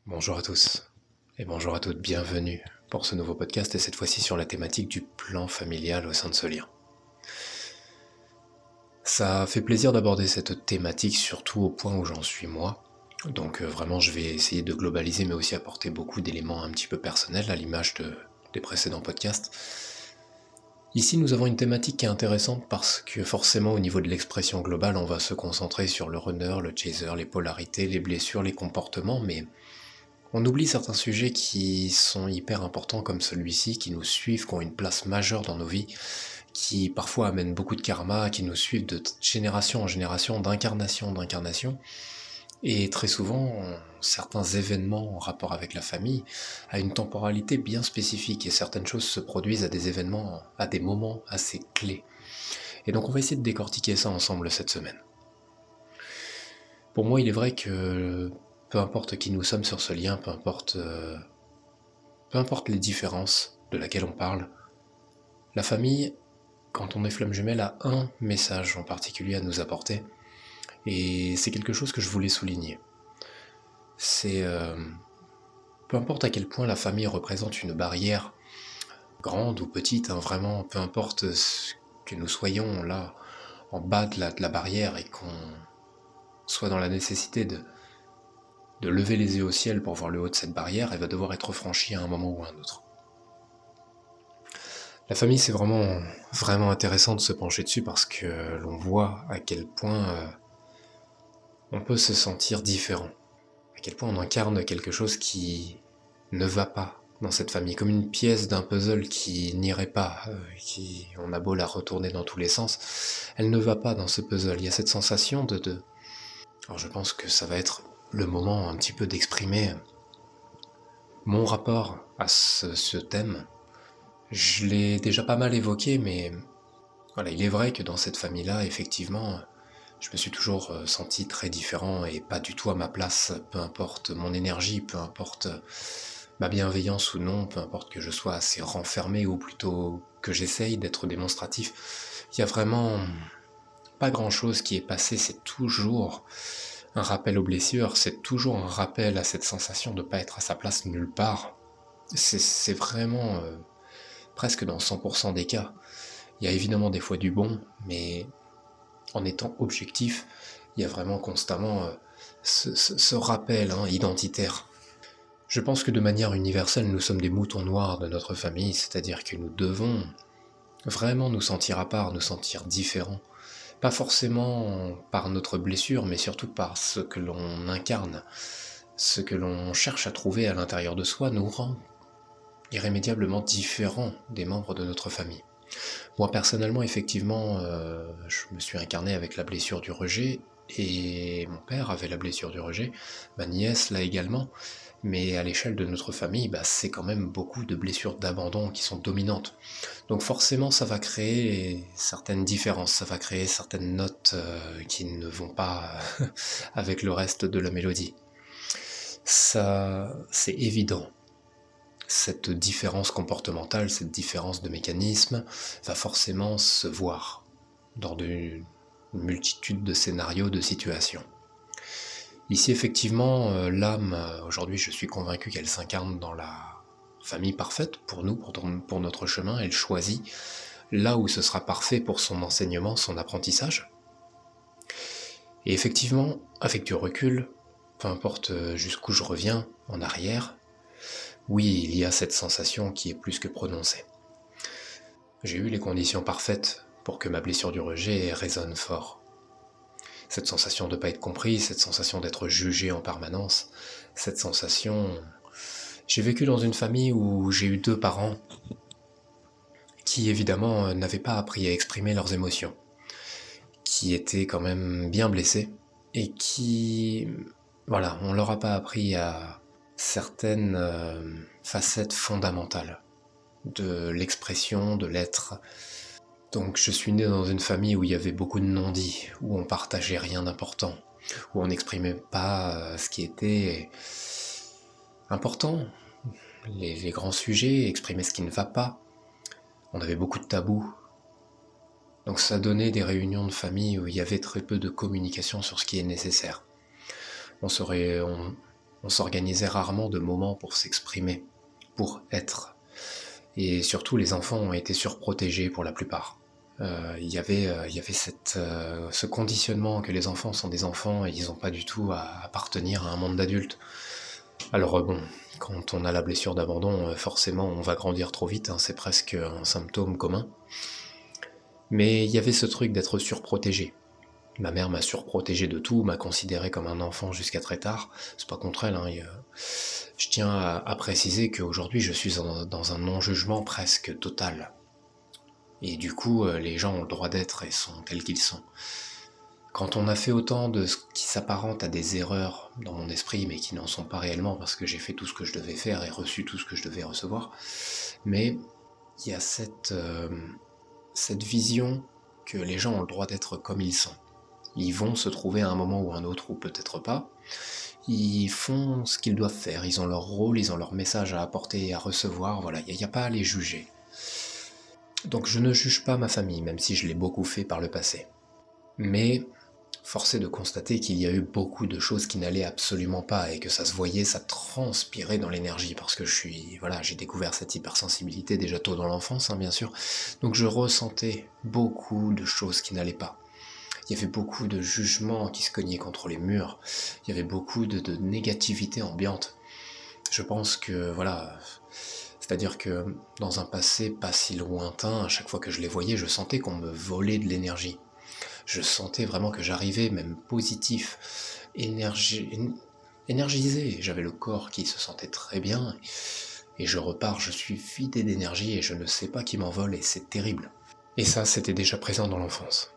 Bonjour à tous et bonjour à toutes, bienvenue pour ce nouveau podcast et cette fois-ci sur la thématique du plan familial au sein de ce lien. Ça fait plaisir d'aborder cette thématique surtout au point où j'en suis moi, donc vraiment je vais essayer de globaliser mais aussi apporter beaucoup d'éléments un petit peu personnels à l'image des précédents podcasts. Ici nous avons une thématique qui est intéressante parce que forcément au niveau de l'expression globale on va se concentrer sur le runner, le chaser, les polarités, les blessures, les comportements, mais on oublie certains sujets qui sont hyper importants comme celui-ci, qui nous suivent, qui ont une place majeure dans nos vies, qui parfois amènent beaucoup de karma, qui nous suivent de génération en génération, d'incarnation en incarnation. Et très souvent, certains événements en rapport avec la famille a une temporalité bien spécifique et certaines choses se produisent à des événements, à des moments assez clés. Et donc on va essayer de décortiquer ça ensemble cette semaine. Pour moi, il est vrai que peu importe qui nous sommes sur ce lien, peu importe les différences de laquelle on parle, la famille, quand on est flamme jumelle, a un message en particulier à nous apporter, et c'est quelque chose que je voulais souligner. C'est peu importe à quel point la famille représente une barrière, grande ou petite, hein, vraiment, peu importe ce que nous soyons là, en bas de la barrière, et qu'on soit dans la nécessité de lever les yeux au ciel pour voir le haut de cette barrière, elle va devoir être franchie à un moment ou à un autre. La famille, c'est vraiment intéressant de se pencher dessus parce que l'on voit à quel point on peut se sentir différent, à quel point on incarne quelque chose qui ne va pas dans cette famille, comme une pièce d'un puzzle qui n'irait pas, qui on a beau la retourner dans tous les sens, elle ne va pas dans ce puzzle. Il y a cette sensation Alors je pense que ça va être le moment un petit peu d'exprimer mon rapport à ce thème. Je l'ai déjà pas mal évoqué, mais voilà, il est vrai que dans cette famille-là, effectivement, je me suis toujours senti très différent et pas du tout à ma place, peu importe mon énergie, peu importe ma bienveillance ou non, peu importe que je sois assez renfermé ou plutôt que j'essaye d'être démonstratif. Il y a vraiment pas grand-chose qui est passé, c'est toujours un rappel aux blessures, c'est toujours un rappel à cette sensation de ne pas être à sa place nulle part. C'est vraiment presque dans 100% des cas. Il y a évidemment des fois du bon, mais en étant objectif, il y a vraiment constamment ce rappel identitaire. Je pense que de manière universelle, nous sommes des moutons noirs de notre famille, c'est-à-dire que nous devons vraiment nous sentir à part, nous sentir différents. Pas forcément par notre blessure, mais surtout par ce que l'on incarne. Ce que l'on cherche à trouver à l'intérieur de soi nous rend irrémédiablement différents des membres de notre famille. Moi personnellement, effectivement, je me suis incarné avec la blessure du rejet, et mon père avait la blessure du rejet, ma nièce l'a également, mais à l'échelle de notre famille, c'est quand même beaucoup de blessures d'abandon qui sont dominantes. Donc forcément, ça va créer certaines différences, ça va créer certaines notes qui ne vont pas avec le reste de la mélodie. Ça, c'est évident. Cette différence comportementale, cette différence de mécanisme va forcément se voir dans une multitude de scénarios, de situations. Ici, effectivement, l'âme, aujourd'hui, je suis convaincu qu'elle s'incarne dans la famille parfaite pour nous, pour notre chemin. Elle choisit là où ce sera parfait pour son enseignement, son apprentissage. Et effectivement, avec du recul, peu importe jusqu'où je reviens en arrière, oui, il y a cette sensation qui est plus que prononcée. J'ai eu les conditions parfaites pour que ma blessure du rejet résonne fort. Cette sensation de ne pas être compris, cette sensation d'être jugé en permanence, cette sensation... J'ai vécu dans une famille où j'ai eu deux parents qui évidemment n'avaient pas appris à exprimer leurs émotions, qui étaient quand même bien blessés, et qui... Voilà, on leur a pas appris à certaines facettes fondamentales de l'expression, de l'être. Donc je suis né dans une famille où il y avait beaucoup de non-dits, où on partageait rien d'important, où on n'exprimait pas ce qui était important, les grands sujets, exprimer ce qui ne va pas. On avait beaucoup de tabous. Donc ça donnait des réunions de famille où il y avait très peu de communication sur ce qui est nécessaire. On on s'organisait rarement de moments pour s'exprimer, pour être. Et surtout, les enfants ont été surprotégés pour la plupart. Il y avait ce conditionnement que les enfants sont des enfants et ils n'ont pas du tout à appartenir à un monde d'adultes. Alors bon, quand on a la blessure d'abandon, forcément on va grandir trop vite, hein, c'est presque un symptôme commun. Mais il y avait ce truc d'être surprotégé. Ma mère m'a surprotégé de tout, m'a considéré comme un enfant jusqu'à très tard. C'est pas contre elle, hein, je tiens à préciser qu'aujourd'hui je suis dans un non-jugement presque total. Et du coup, les gens ont le droit d'être et sont tels qu'ils sont. Quand on a fait autant de ce qui s'apparente à des erreurs dans mon esprit, mais qui n'en sont pas réellement parce que j'ai fait tout ce que je devais faire et reçu tout ce que je devais recevoir, mais il y a cette vision que les gens ont le droit d'être comme ils sont. Ils vont se trouver à un moment ou un autre, ou peut-être pas. Ils font ce qu'ils doivent faire, ils ont leur rôle, ils ont leur message à apporter et à recevoir, voilà, il n'y a pas à les juger. Donc je ne juge pas ma famille, même si je l'ai beaucoup fait par le passé. Mais force est de constater qu'il y a eu beaucoup de choses qui n'allaient absolument pas et que ça se voyait, ça transpirait dans l'énergie parce que j'ai découvert cette hypersensibilité déjà tôt dans l'enfance, hein, bien sûr. Donc je ressentais beaucoup de choses qui n'allaient pas. Il y avait beaucoup de jugements qui se cognaient contre les murs. Il y avait beaucoup de négativité ambiante. Je pense que, c'est-à-dire que dans un passé pas si lointain, à chaque fois que je les voyais, je sentais qu'on me volait de l'énergie. Je sentais vraiment que j'arrivais, même positif, énergisé. J'avais le corps qui se sentait très bien. Et je repars, je suis vidé d'énergie et je ne sais pas qui m'envole et c'est terrible. Et ça, c'était déjà présent dans l'enfance.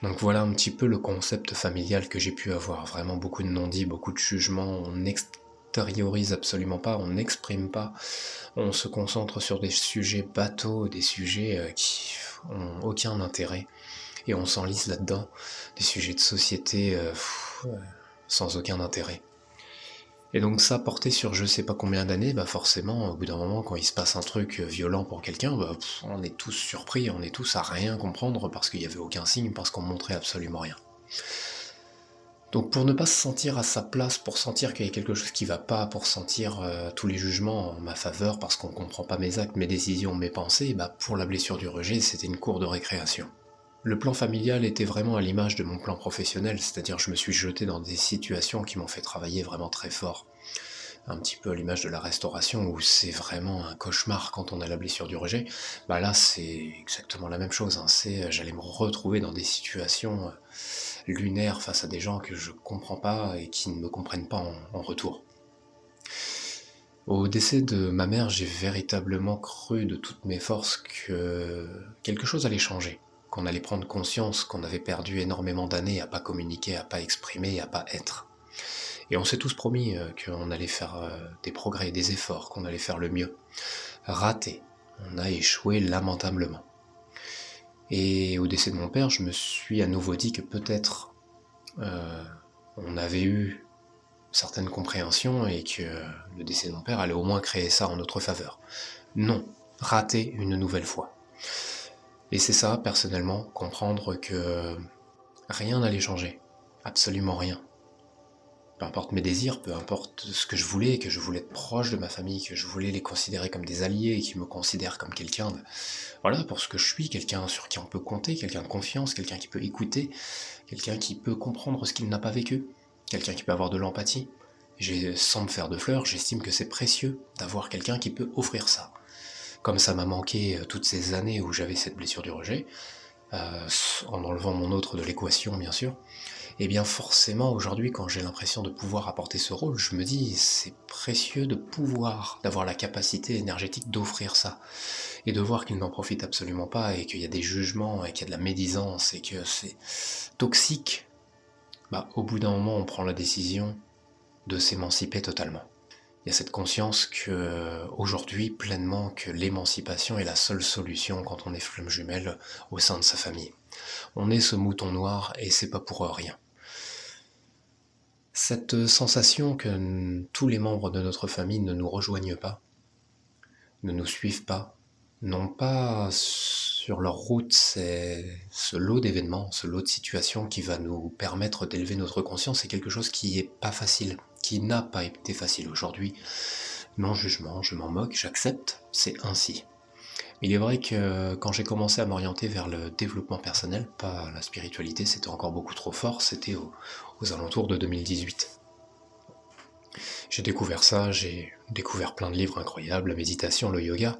Donc voilà un petit peu le concept familial que j'ai pu avoir. Vraiment beaucoup de non-dits, beaucoup de jugements. On n'extériorise absolument pas, on n'exprime pas. On se concentre sur des sujets bateaux, des sujets qui ont aucun intérêt. Et on s'enlise là-dedans. Des sujets de société sans aucun intérêt. Et donc ça, porté sur je sais pas combien d'années, bah forcément, au bout d'un moment, quand il se passe un truc violent pour quelqu'un, on est tous surpris, on est tous à rien comprendre parce qu'il n'y avait aucun signe, parce qu'on montrait absolument rien. Donc pour ne pas se sentir à sa place, pour sentir qu'il y a quelque chose qui va pas, pour sentir tous les jugements en ma faveur, parce qu'on comprend pas mes actes, mes décisions, mes pensées, bah pour la blessure du rejet, c'était une cour de récréation. Le plan familial était vraiment à l'image de mon plan professionnel, c'est-à-dire je me suis jeté dans des situations qui m'ont fait travailler vraiment très fort. Un petit peu à l'image de la restauration où c'est vraiment un cauchemar quand on a la blessure du rejet. Bah là c'est exactement la même chose, hein. J'allais me retrouver dans des situations lunaires face à des gens que je comprends pas et qui ne me comprennent pas en retour. Au décès de ma mère, j'ai véritablement cru de toutes mes forces que quelque chose allait changer, qu'on allait prendre conscience qu'on avait perdu énormément d'années à pas communiquer, à pas exprimer, à pas être. Et on s'est tous promis qu'on allait faire des progrès, des efforts, qu'on allait faire le mieux. Raté, on a échoué lamentablement. Et au décès de mon père, je me suis à nouveau dit que peut-être on avait eu certaines compréhensions et que le décès de mon père allait au moins créer ça en notre faveur. Non, raté une nouvelle fois. Et c'est ça, personnellement, comprendre que rien n'allait changer. Absolument rien. Peu importe mes désirs, peu importe ce que je voulais être proche de ma famille, que je voulais les considérer comme des alliés et qu'ils me considèrent comme quelqu'un voilà, pour ce que je suis, quelqu'un sur qui on peut compter, quelqu'un de confiance, quelqu'un qui peut écouter, quelqu'un qui peut comprendre ce qu'il n'a pas vécu, quelqu'un qui peut avoir de l'empathie. Sans me faire de fleurs, j'estime que c'est précieux d'avoir quelqu'un qui peut offrir ça. Comme ça m'a manqué toutes ces années où j'avais cette blessure du rejet, en enlevant mon autre de l'équation bien sûr, et bien forcément aujourd'hui quand j'ai l'impression de pouvoir apporter ce rôle, je me dis c'est précieux d'avoir la capacité énergétique d'offrir ça, et de voir qu'ils n'en profitent absolument pas, et qu'il y a des jugements, et qu'il y a de la médisance, et que c'est toxique, au bout d'un moment on prend la décision de s'émanciper totalement. Il y a cette conscience aujourd'hui pleinement que l'émancipation est la seule solution quand on est flamme jumelle au sein de sa famille. On est ce mouton noir et c'est pas pour rien. Cette sensation que tous les membres de notre famille ne nous rejoignent pas, ne nous suivent pas, n'ont pas sur leur route ce lot d'événements, ce lot de situations qui va nous permettre d'élever notre conscience, c'est quelque chose qui est pas facile, qui n'a pas été facile aujourd'hui. Non jugement, je m'en moque, j'accepte, c'est ainsi. Il est vrai que quand j'ai commencé à m'orienter vers le développement personnel, pas la spiritualité, c'était encore beaucoup trop fort, c'était aux alentours de 2018. J'ai découvert ça, j'ai découvert plein de livres incroyables, la méditation, le yoga,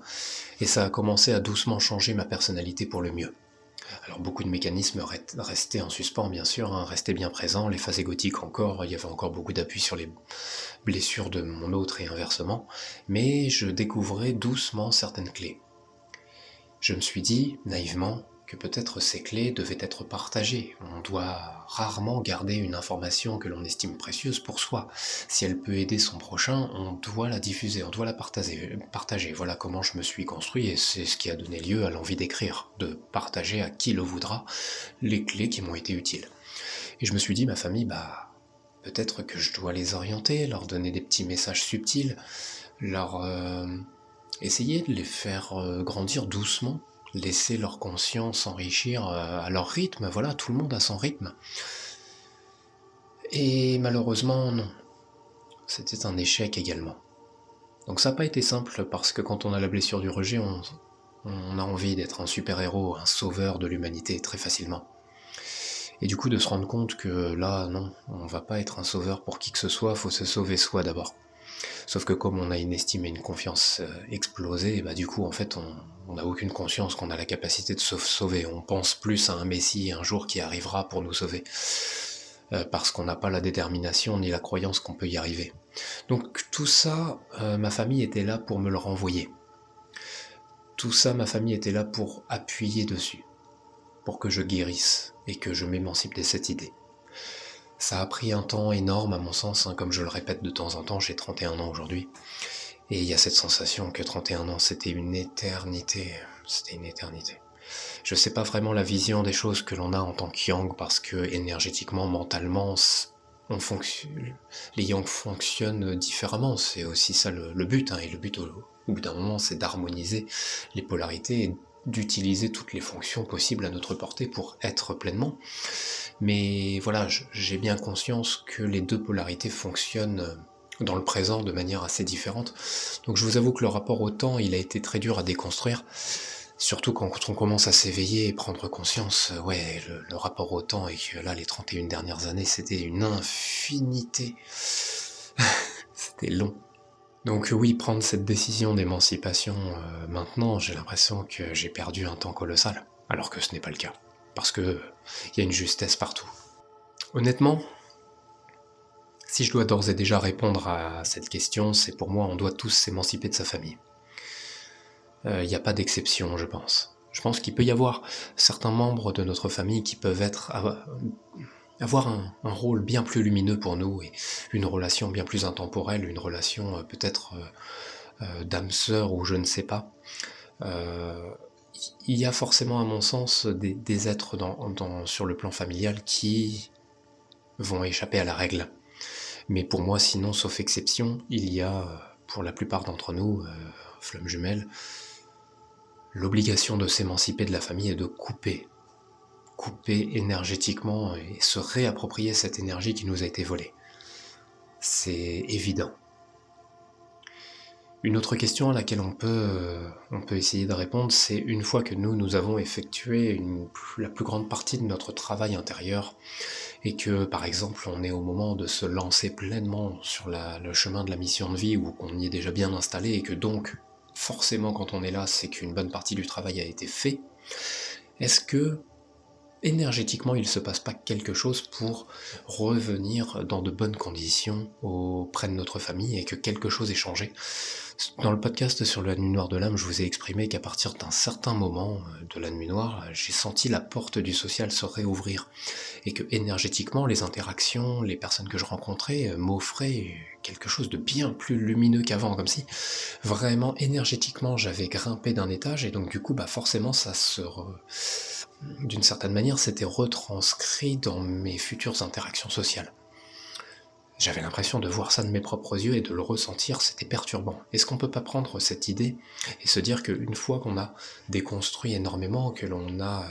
et ça a commencé à doucement changer ma personnalité pour le mieux. Alors beaucoup de mécanismes restaient en suspens bien sûr, restaient bien présents, les phases égotiques encore, il y avait encore beaucoup d'appui sur les blessures de mon autre et inversement, mais je découvrais doucement certaines clés. Je me suis dit, naïvement, que peut-être ces clés devaient être partagées. On doit rarement garder une information que l'on estime précieuse pour soi. Si elle peut aider son prochain, on doit la diffuser, on doit la partager. Voilà comment je me suis construit et c'est ce qui a donné lieu à l'envie d'écrire, de partager à qui le voudra les clés qui m'ont été utiles. Et je me suis dit, ma famille, peut-être que je dois les orienter, leur donner des petits messages subtils, leur essayer de les faire grandir doucement, laisser leur conscience s'enrichir à leur rythme, voilà, tout le monde a son rythme. Et malheureusement, non. C'était un échec également. Donc ça n'a pas été simple, parce que quand on a la blessure du rejet, on a envie d'être un super-héros, un sauveur de l'humanité très facilement. Et du coup de se rendre compte que là, non, on va pas être un sauveur pour qui que ce soit, faut se sauver soi d'abord. Sauf que comme on a une estime et une confiance explosée, du coup en fait on n'a aucune conscience qu'on a la capacité de se sauver. On pense plus à un messie un jour qui arrivera pour nous sauver. Parce qu'on n'a pas la détermination ni la croyance qu'on peut y arriver. Donc tout ça, ma famille était là pour me le renvoyer. Tout ça, ma famille était là pour appuyer dessus. Pour que je guérisse et que je m'émancipe de cette idée. Ça a pris un temps énorme à mon sens, comme je le répète de temps en temps, j'ai 31 ans aujourd'hui. Et il y a cette sensation que 31 ans c'était une éternité. C'était une éternité. Je sais pas vraiment la vision des choses que l'on a en tant que yang, parce que énergétiquement, mentalement, les yang fonctionnent différemment. C'est aussi ça le but, et le but au bout d'un moment c'est d'harmoniser les polarités et d'utiliser toutes les fonctions possibles à notre portée pour être pleinement. Mais voilà, j'ai bien conscience que les deux polarités fonctionnent dans le présent de manière assez différente. Donc je vous avoue que le rapport au temps, il a été très dur à déconstruire, surtout quand on commence à s'éveiller et prendre conscience, le rapport au temps, et que là, les 31 dernières années, c'était une infinité. C'était long. Donc oui, prendre cette décision d'émancipation maintenant, j'ai l'impression que j'ai perdu un temps colossal, alors que ce n'est pas le cas. Parce que y a une justesse partout. Honnêtement, si je dois d'ores et déjà répondre à cette question, c'est pour moi, on doit tous s'émanciper de sa famille. Il n'y a pas d'exception, je pense. Je pense qu'il peut y avoir certains membres de notre famille qui peuvent avoir un rôle bien plus lumineux pour nous, et une relation bien plus intemporelle, une relation peut-être d'âme sœur ou je ne sais pas. Il y a forcément, à mon sens, des êtres sur le plan familial qui vont échapper à la règle. Mais pour moi, sinon, sauf exception, il y a, pour la plupart d'entre nous, flammes jumelles, l'obligation de s'émanciper de la famille et de couper énergétiquement et se réapproprier cette énergie qui nous a été volée. C'est évident. Une autre question à laquelle on peut essayer de répondre, c'est une fois que nous avons effectué la plus grande partie de notre travail intérieur, et que par exemple on est au moment de se lancer pleinement sur le chemin de la mission de vie, ou qu'on y est déjà bien installé, et que donc forcément quand on est là, c'est qu'une bonne partie du travail a été fait, est-ce que énergétiquement il se passe pas quelque chose pour revenir dans de bonnes conditions auprès de notre famille, et que quelque chose ait changé? Dans le podcast sur la nuit noire de l'âme, je vous ai exprimé qu'à partir d'un certain moment de la nuit noire, j'ai senti la porte du social se réouvrir, et que énergétiquement, les interactions, les personnes que je rencontrais m'offraient quelque chose de bien plus lumineux qu'avant, comme si vraiment énergétiquement j'avais grimpé d'un étage, et donc du coup forcément ça d'une certaine manière c'était retranscrit dans mes futures interactions sociales. J'avais l'impression de voir ça de mes propres yeux et de le ressentir, c'était perturbant. Est-ce qu'on peut pas prendre cette idée et se dire qu'une fois qu'on a déconstruit énormément, que l'on a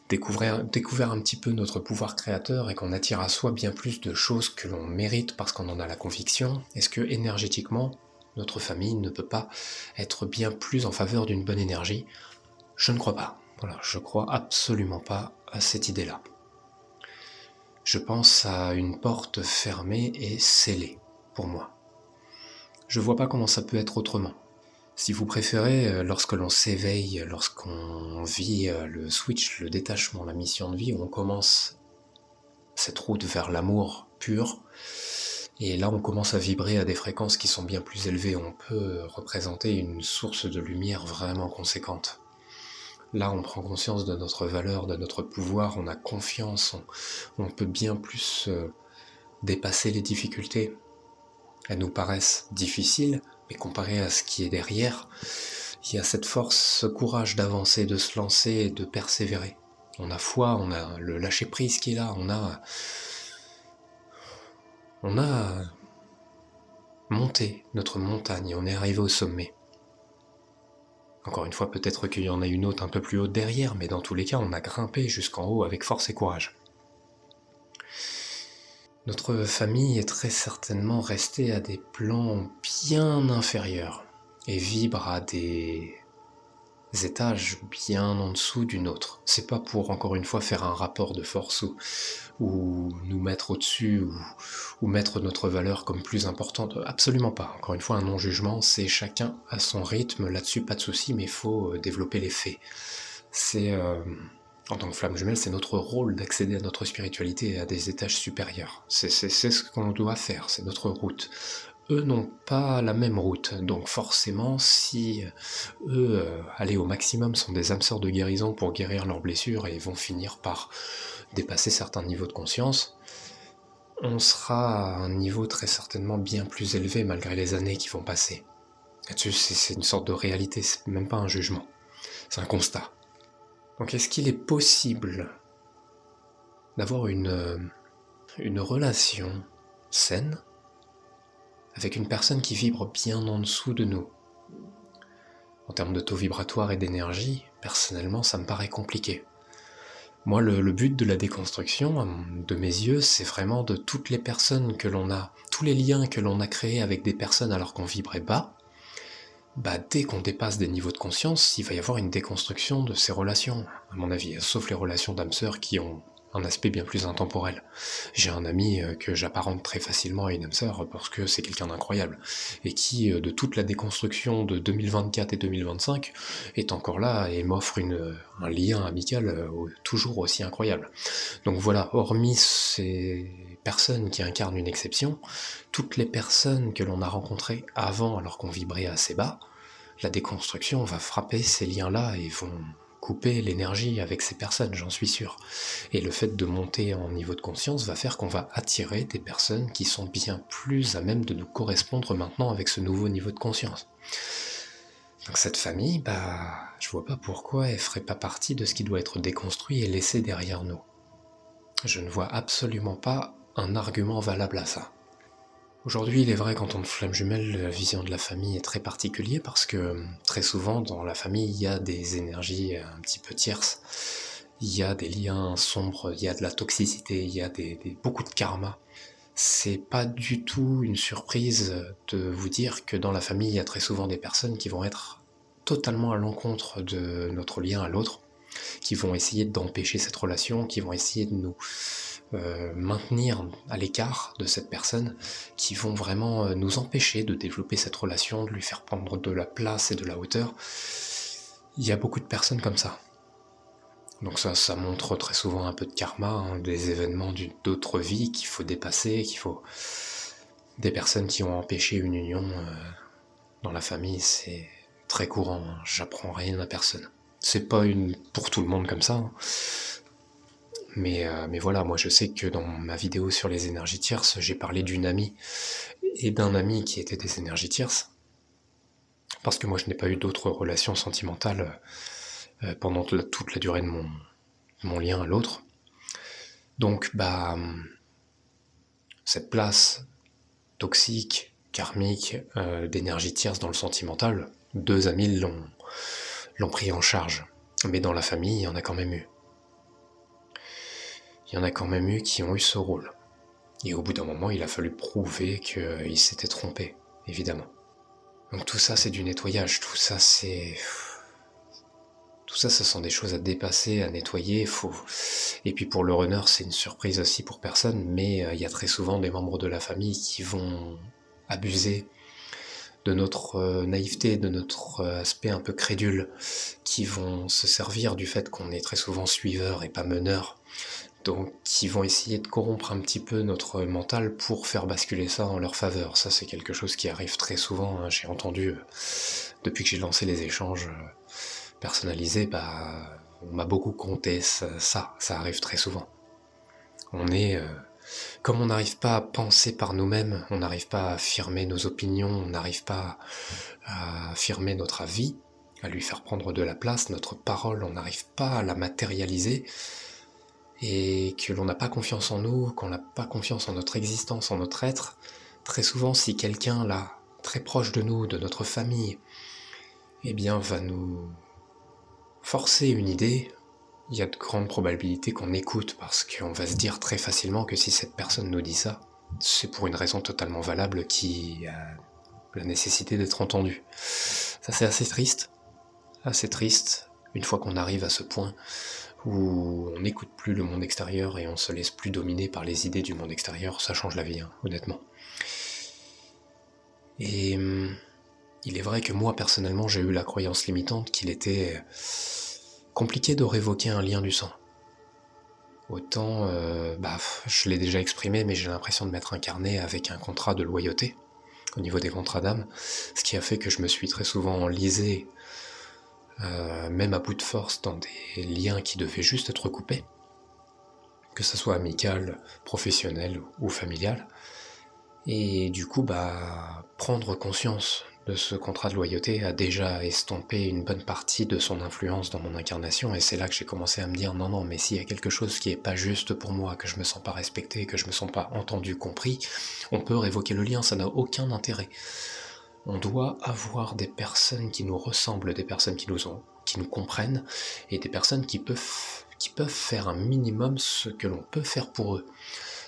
découvert un petit peu notre pouvoir créateur et qu'on attire à soi bien plus de choses que l'on mérite parce qu'on en a la conviction, est-ce que énergétiquement, notre famille ne peut pas être bien plus en faveur d'une bonne énergie? Je ne crois pas. Voilà, je crois absolument pas à cette idée-là. Je pense à une porte fermée et scellée, pour moi. Je vois pas comment ça peut être autrement. Si vous préférez, lorsque l'on s'éveille, lorsqu'on vit le switch, le détachement, la mission de vie, on commence cette route vers l'amour pur, et là on commence à vibrer à des fréquences qui sont bien plus élevées, on peut représenter une source de lumière vraiment conséquente. Là on prend conscience de notre valeur, de notre pouvoir, on a confiance, on peut bien plus dépasser les difficultés. Elles nous paraissent difficiles, mais comparé à ce qui est derrière, il y a cette force, ce courage d'avancer, de se lancer et de persévérer. On a foi, on a le lâcher-prise qui est là, on a monté notre montagne, on est arrivé au sommet. Encore une fois, peut-être qu'il y en a une autre un peu plus haute derrière, mais dans tous les cas, on a grimpé jusqu'en haut avec force et courage. Notre famille est très certainement restée à des plans bien inférieurs et vibre à des étages bien en dessous d'une autre. C'est pas pour, encore une fois, faire un rapport de force ou nous mettre au-dessus ou mettre notre valeur comme plus importante. Absolument pas. Encore une fois, un non-jugement, c'est chacun à son rythme, là-dessus pas de souci, mais il faut développer les faits. C'est, en tant que flamme jumelle, c'est notre rôle d'accéder à notre spiritualité et à des étages supérieurs. C'est ce qu'on doit faire, c'est notre route. Eux n'ont pas la même route, donc forcément, si eux, aller au maximum, sont des âmes sœurs de guérison pour guérir leurs blessures et vont finir par dépasser certains niveaux de conscience, on sera à un niveau très certainement bien plus élevé malgré les années qui vont passer. Là-dessus, c'est une sorte de réalité, c'est même pas un jugement, c'est un constat. Donc est-ce qu'il est possible d'avoir une relation saine avec une personne qui vibre bien en dessous de nous? En termes de taux vibratoire et d'énergie, personnellement, ça me paraît compliqué. Moi, le but de la déconstruction, de mes yeux, c'est vraiment de toutes les personnes que l'on a, tous les liens que l'on a créés avec des personnes alors qu'on vibrait bas, dès qu'on dépasse des niveaux de conscience, il va y avoir une déconstruction de ces relations, à mon avis, sauf les relations d'âmes sœurs qui ont un aspect bien plus intemporel. J'ai un ami que j'apparente très facilement à une âme sœur parce que c'est quelqu'un d'incroyable, et qui, de toute la déconstruction de 2024 et 2025, est encore là et m'offre un lien amical toujours aussi incroyable. Donc voilà, hormis ces personnes qui incarnent une exception, toutes les personnes que l'on a rencontrées avant alors qu'on vibrait assez bas, la déconstruction va frapper ces liens-là et vont couper l'énergie avec ces personnes, j'en suis sûr. Et le fait de monter en niveau de conscience va faire qu'on va attirer des personnes qui sont bien plus à même de nous correspondre maintenant avec ce nouveau niveau de conscience. Donc cette famille, je vois pas pourquoi elle ferait pas partie de ce qui doit être déconstruit et laissé derrière nous. Je ne vois absolument pas un argument valable à ça. Aujourd'hui, il est vrai qu'en tant que flamme jumelle, la vision de la famille est très particulière parce que très souvent, dans la famille, il y a des énergies un petit peu tierces, il y a des liens sombres, il y a de la toxicité, il y a beaucoup de karma. C'est pas du tout une surprise de vous dire que dans la famille, il y a très souvent des personnes qui vont être totalement à l'encontre de notre lien à l'autre, qui vont essayer d'empêcher cette relation, qui vont essayer de nous maintenir à l'écart de cette personne, qui vont vraiment nous empêcher de développer cette relation, de lui faire prendre de la place et de la hauteur. Il y a beaucoup de personnes comme ça. Donc ça montre très souvent un peu de karma, des événements d'autres vies qu'il faut dépasser, qu'il faut... Des personnes qui ont empêché une union dans la famille, c'est très courant, j'apprends rien à personne. C'est pas pour tout le monde comme ça, Mais voilà, moi je sais que dans ma vidéo sur les énergies tierces, j'ai parlé d'une amie et d'un ami qui étaient des énergies tierces, parce que moi je n'ai pas eu d'autres relations sentimentales pendant toute la durée de mon lien à l'autre. Donc cette place toxique, karmique, d'énergie tierce dans le sentimental, deux amis l'ont pris en charge. Mais dans la famille, il y en a quand même eu. il y en a quand même eu qui ont eu ce rôle. Et au bout d'un moment, il a fallu prouver qu'ils s'étaient trompés, évidemment. Donc tout ça, c'est du nettoyage, Tout ça, ce sont des choses à dépasser, à nettoyer. Et puis pour le runner, c'est une surprise aussi pour personne, mais il y a très souvent des membres de la famille qui vont abuser de notre naïveté, de notre aspect un peu crédule, qui vont se servir du fait qu'on est très souvent suiveur et pas meneur, donc qui vont essayer de corrompre un petit peu notre mental pour faire basculer ça en leur faveur. Ça, c'est quelque chose qui arrive très souvent, hein. J'ai entendu, depuis que j'ai lancé les échanges personnalisés, on m'a beaucoup conté ça arrive très souvent. Comme on n'arrive pas à penser par nous-mêmes, on n'arrive pas à affirmer nos opinions, on n'arrive pas à affirmer notre avis, à lui faire prendre de la place, notre parole, on n'arrive pas à la matérialiser, et que l'on n'a pas confiance en nous, qu'on n'a pas confiance en notre existence, en notre être, très souvent si quelqu'un là, très proche de nous, de notre famille, eh bien va nous forcer une idée, il y a de grandes probabilités qu'on écoute, parce qu'on va se dire très facilement que si cette personne nous dit ça, c'est pour une raison totalement valable qui a la nécessité d'être entendue. Ça, c'est assez triste, une fois qu'on arrive à ce point où on n'écoute plus le monde extérieur et on se laisse plus dominer par les idées du monde extérieur. Ça change la vie, hein, honnêtement. Et il est vrai que moi, personnellement, j'ai eu la croyance limitante qu'il était compliqué de révoquer un lien du sang. Autant, je l'ai déjà exprimé, mais j'ai l'impression de m'être incarné avec un contrat de loyauté au niveau des contrats d'âme, ce qui a fait que je me suis très souvent enlisé, même à bout de force, dans des liens qui devaient juste être coupés, que ce soit amical, professionnel ou familial. Et du coup, prendre conscience de ce contrat de loyauté a déjà estompé une bonne partie de son influence dans mon incarnation, et c'est là que j'ai commencé à me dire non, mais s'il y a quelque chose qui est pas juste pour moi, que je me sens pas respecté, que je me sens pas entendu, compris, on peut révoquer le lien, ça n'a aucun intérêt. On doit avoir des personnes qui nous ressemblent, des personnes qui nous comprennent, et des personnes qui peuvent faire un minimum ce que l'on peut faire pour eux.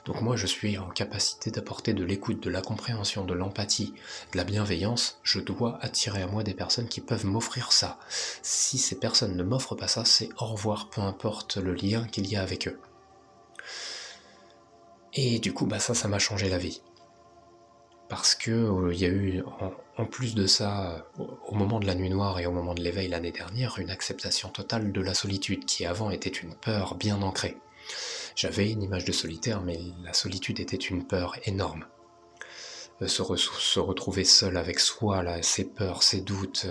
Donc moi, je suis en capacité d'apporter de l'écoute, de la compréhension, de l'empathie, de la bienveillance. Je dois attirer à moi des personnes qui peuvent m'offrir ça. Si ces personnes ne m'offrent pas ça, c'est au revoir, peu importe le lien qu'il y a avec eux. Et du coup, ça m'a changé la vie. Parce que il y a eu, en plus de ça, au moment de la nuit noire et au moment de l'éveil l'année dernière, une acceptation totale de la solitude, qui avant était une peur bien ancrée. J'avais une image de solitaire, mais la solitude était une peur énorme. Se retrouver seul avec soi, là, ses peurs, ses doutes,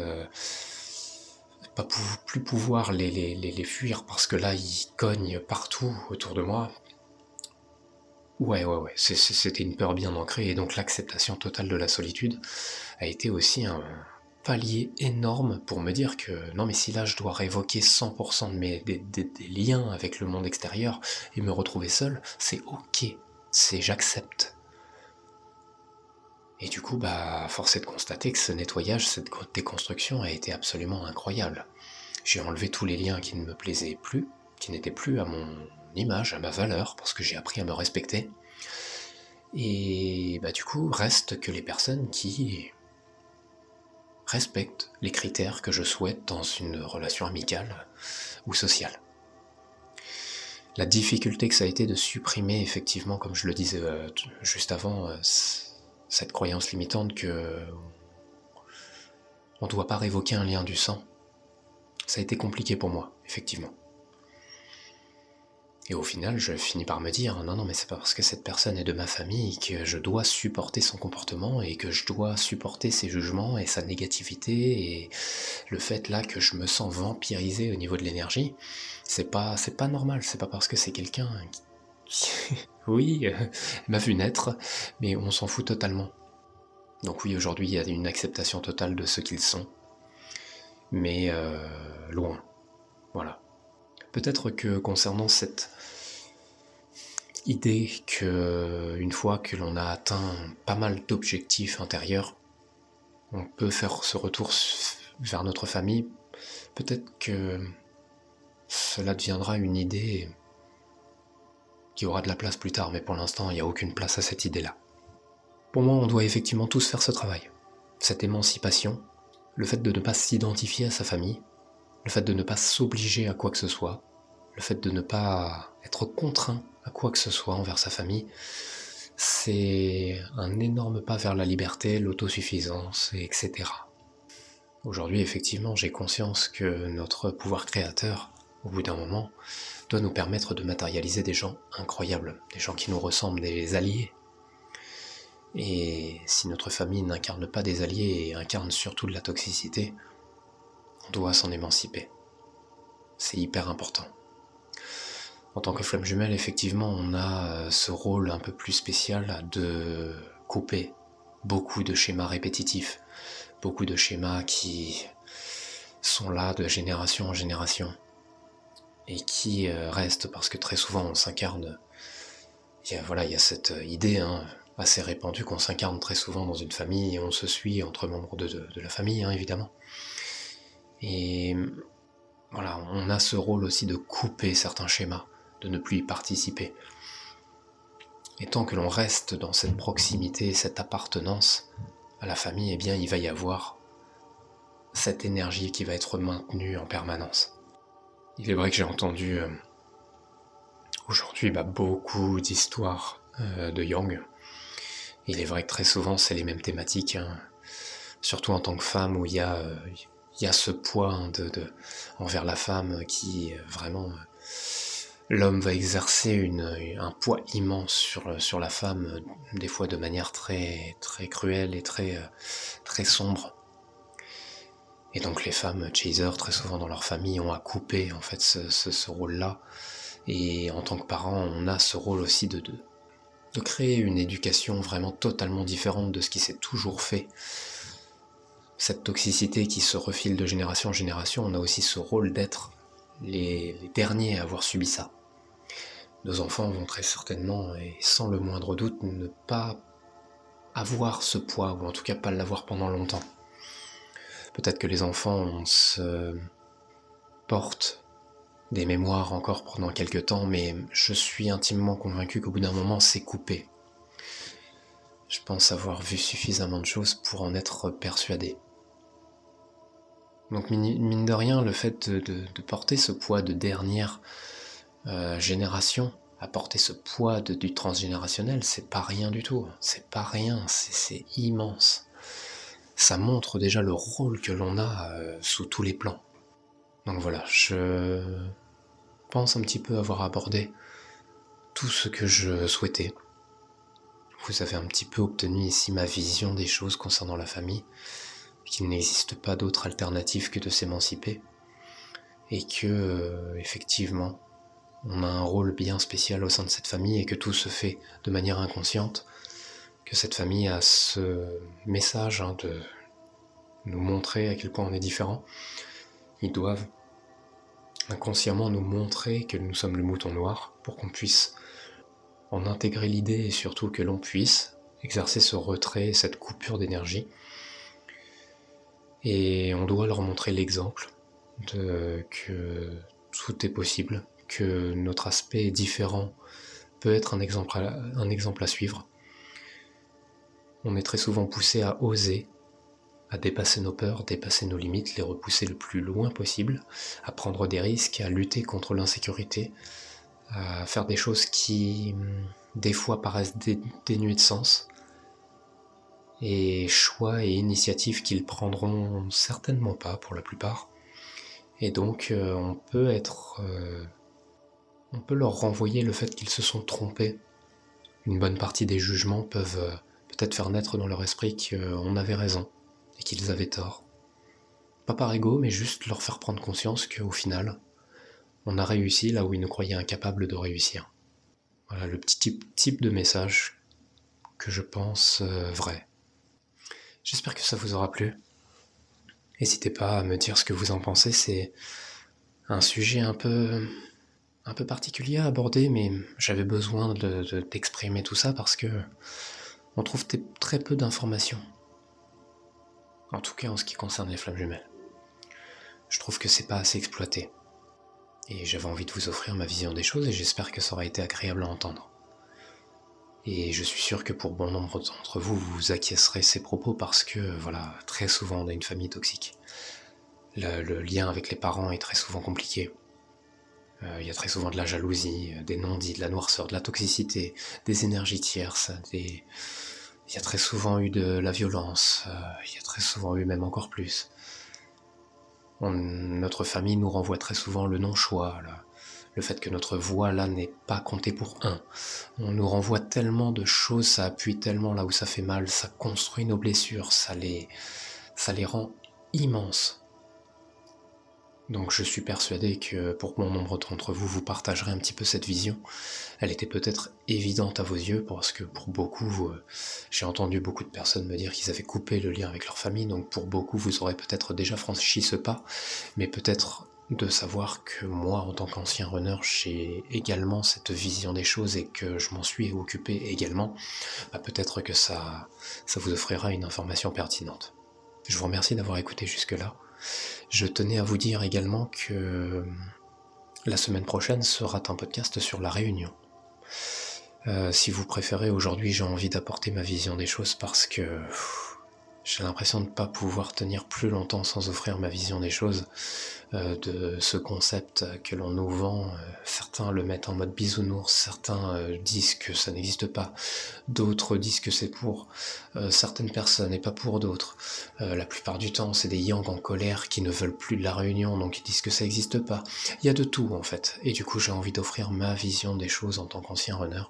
plus pouvoir les fuir parce que là, ils cognent partout autour de moi. Ouais, c'était une peur bien ancrée, et donc l'acceptation totale de la solitude a été aussi un palier énorme pour me dire que non, mais si là je dois révoquer 100% des liens avec le monde extérieur et me retrouver seul, c'est ok, j'accepte. Et du coup, force est de constater que ce nettoyage, cette déconstruction a été absolument incroyable. J'ai enlevé tous les liens qui ne me plaisaient plus, qui n'étaient plus à mon image, à ma valeur, parce que j'ai appris à me respecter. Et du coup, restent que les personnes qui respectent les critères que je souhaite dans une relation amicale ou sociale. La difficulté que ça a été de supprimer, effectivement, comme je le disais juste avant, cette croyance limitante que on ne doit pas révoquer un lien du sang, ça a été compliqué pour moi, effectivement. Et au final, je finis par me dire, non, mais c'est pas parce que cette personne est de ma famille que je dois supporter son comportement et que je dois supporter ses jugements et sa négativité et le fait là que je me sens vampirisé au niveau de l'énergie. C'est pas normal, c'est pas parce que c'est quelqu'un qui... oui, m'a vu naître, mais on s'en fout totalement. Donc oui, aujourd'hui, il y a une acceptation totale de ce qu'ils sont, mais loin. Voilà. Peut-être que concernant cette idée que une fois que l'on a atteint pas mal d'objectifs intérieurs, on peut faire ce retour vers notre famille, peut-être que cela deviendra une idée qui aura de la place plus tard, mais pour l'instant, il n'y a aucune place à cette idée-là. Pour moi, on doit effectivement tous faire ce travail. Cette émancipation, le fait de ne pas s'identifier à sa famille, le fait de ne pas s'obliger à quoi que ce soit, le fait de ne pas être contraint à quoi que ce soit envers sa famille, c'est un énorme pas vers la liberté, l'autosuffisance, etc. Aujourd'hui, effectivement, j'ai conscience que notre pouvoir créateur, au bout d'un moment, doit nous permettre de matérialiser des gens incroyables, des gens qui nous ressemblent, des alliés. Et si notre famille n'incarne pas des alliés et incarne surtout de la toxicité, on doit s'en émanciper. C'est hyper important. En tant que flamme jumelle, effectivement, on a ce rôle un peu plus spécial de couper beaucoup de schémas répétitifs, beaucoup de schémas qui sont là de génération en génération et qui restent parce que très souvent on s'incarne. Il y a cette idée assez répandue qu'on s'incarne très souvent dans une famille et on se suit entre membres de la famille, évidemment. Et voilà, on a ce rôle aussi de couper certains schémas, de ne plus y participer. Et tant que l'on reste dans cette proximité, cette appartenance à la famille, eh bien il va y avoir cette énergie qui va être maintenue en permanence. Il est vrai que j'ai entendu aujourd'hui beaucoup d'histoires de Yang. Il est vrai que très souvent c'est les mêmes thématiques, surtout en tant que femme où il y a ce poids envers la femme qui vraiment... l'homme va exercer un poids immense sur la femme, des fois de manière très, très cruelle et très, très sombre. Et donc les femmes chasers, très souvent dans leur famille, ont à couper en fait ce rôle-là. Et en tant que parents, on a ce rôle aussi de créer une éducation vraiment totalement différente de ce qui s'est toujours fait. Cette toxicité qui se refile de génération en génération, on a aussi ce rôle d'être les derniers à avoir subi ça. Nos enfants vont très certainement, et sans le moindre doute, ne pas avoir ce poids, ou en tout cas pas l'avoir pendant longtemps. Peut-être que les enfants se portent des mémoires encore pendant quelques temps, mais je suis intimement convaincu qu'au bout d'un moment, c'est coupé. Je pense avoir vu suffisamment de choses pour en être persuadé. Donc mine de rien, le fait de porter ce poids de dernière génération, à porter ce poids du transgénérationnel, c'est pas rien du tout. C'est pas rien, c'est immense. Ça montre déjà le rôle que l'on a sous tous les plans. Donc voilà, je pense un petit peu avoir abordé tout ce que je souhaitais. Vous avez un petit peu obtenu ici ma vision des choses concernant la famille, qu'il n'existe pas d'autre alternative que de s'émanciper, et que, effectivement, on a un rôle bien spécial au sein de cette famille et que tout se fait de manière inconsciente, que cette famille a ce message de nous montrer à quel point on est différent. Ils doivent inconsciemment nous montrer que nous sommes le mouton noir pour qu'on puisse en intégrer l'idée et surtout que l'on puisse exercer ce retrait, cette coupure d'énergie. Et on doit leur montrer l'exemple que tout est possible, que notre aspect différent peut être un exemple à suivre. On est très souvent poussé à oser, à dépasser nos peurs, dépasser nos limites, les repousser le plus loin possible, à prendre des risques, à lutter contre l'insécurité, à faire des choses qui, des fois, paraissent dénuées de sens, et choix et initiatives qu'ils prendront certainement pas pour la plupart. Et donc on peut leur renvoyer le fait qu'ils se sont trompés. Une bonne partie des jugements peuvent peut-être faire naître dans leur esprit qu'on avait raison et qu'ils avaient tort. Pas par ego, mais juste leur faire prendre conscience qu'au final, on a réussi là où ils nous croyaient incapables de réussir. Voilà le petit type de message que je pense vrai. J'espère que ça vous aura plu. N'hésitez pas à me dire ce que vous en pensez, c'est un sujet un peu particulier à aborder, mais j'avais besoin d'exprimer tout ça parce que on trouve très peu d'informations. En tout cas en ce qui concerne les flammes jumelles. Je trouve que c'est pas assez exploité. Et j'avais envie de vous offrir ma vision des choses et j'espère que ça aura été agréable à entendre. Et je suis sûr que pour bon nombre d'entre vous, vous acquiescerez ces propos parce que, voilà, très souvent on a une famille toxique. Le lien avec les parents est très souvent compliqué. Il y a très souvent de la jalousie, des non-dits, de la noirceur, de la toxicité, des énergies tierces, il y a très souvent eu de la violence, il y a très souvent eu même encore plus. Notre famille nous renvoie très souvent le non-choix, le fait que notre voix là n'est pas comptée pour un. On nous renvoie tellement de choses, ça appuie tellement là où ça fait mal, ça construit nos blessures, ça les rend immenses. Donc je suis persuadé que pour bon nombre d'entre vous, vous partagerez un petit peu cette vision. Elle était peut-être évidente à vos yeux, parce que pour beaucoup, j'ai entendu beaucoup de personnes me dire qu'ils avaient coupé le lien avec leur famille, donc pour beaucoup, vous aurez peut-être déjà franchi ce pas, mais peut-être de savoir que moi, en tant qu'ancien runner, j'ai également cette vision des choses et que je m'en suis occupé également, peut-être que ça vous offrira une information pertinente. Je vous remercie d'avoir écouté jusque-là. Je tenais à vous dire également que la semaine prochaine sera un podcast sur la Réunion. Si vous préférez, aujourd'hui j'ai envie d'apporter ma vision des choses parce que j'ai l'impression de ne pas pouvoir tenir plus longtemps sans offrir ma vision des choses, de ce concept que l'on nous vend. Certains le mettent en mode bisounours, certains disent que ça n'existe pas, d'autres disent que c'est pour certaines personnes et pas pour d'autres. La plupart du temps, c'est des yang en colère qui ne veulent plus de la Réunion, donc ils disent que ça n'existe pas. Il y a de tout en fait, et du coup j'ai envie d'offrir ma vision des choses en tant qu'ancien runner,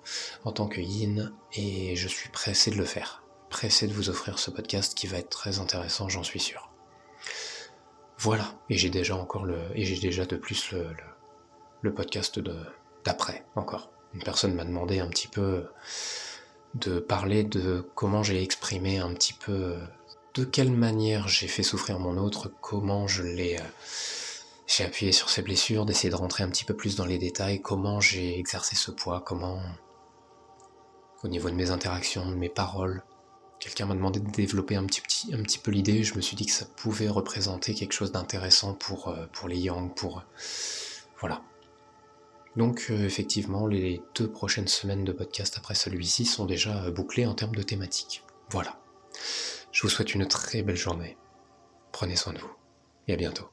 en tant que yin, et je suis pressé de le faire. Pressé de vous offrir ce podcast qui va être très intéressant, j'en suis sûr. Voilà, et j'ai déjà de plus le podcast d'après encore. Une personne m'a demandé un petit peu de parler de comment j'ai exprimé un petit peu de quelle manière j'ai fait souffrir mon autre, comment j'ai appuyé sur ses blessures, d'essayer de rentrer un petit peu plus dans les détails, comment j'ai exercé ce poids, comment au niveau de mes interactions, de mes paroles. Quelqu'un m'a demandé de développer un petit peu l'idée, je me suis dit que ça pouvait représenter quelque chose d'intéressant pour les Yang, voilà. Donc effectivement, les 2 prochaines semaines de podcast après celui-ci sont déjà bouclées en termes de thématique. Voilà. Je vous souhaite une très belle journée. Prenez soin de vous. Et à bientôt.